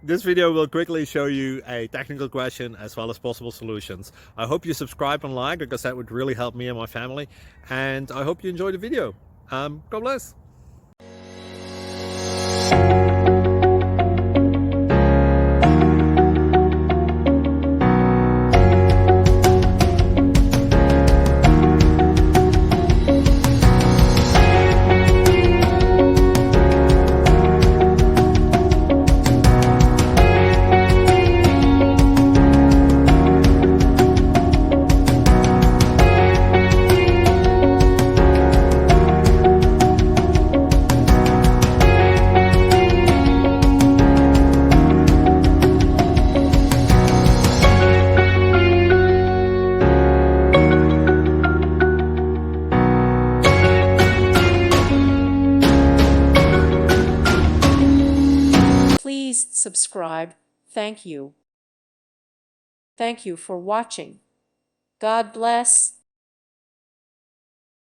This video will quickly show you a technical question as well as possible solutions. I hope you subscribe and like, because that would really help me and my family. And I hope you enjoy the video. God bless. Please subscribe. Thank you. Thank you for watching. God bless.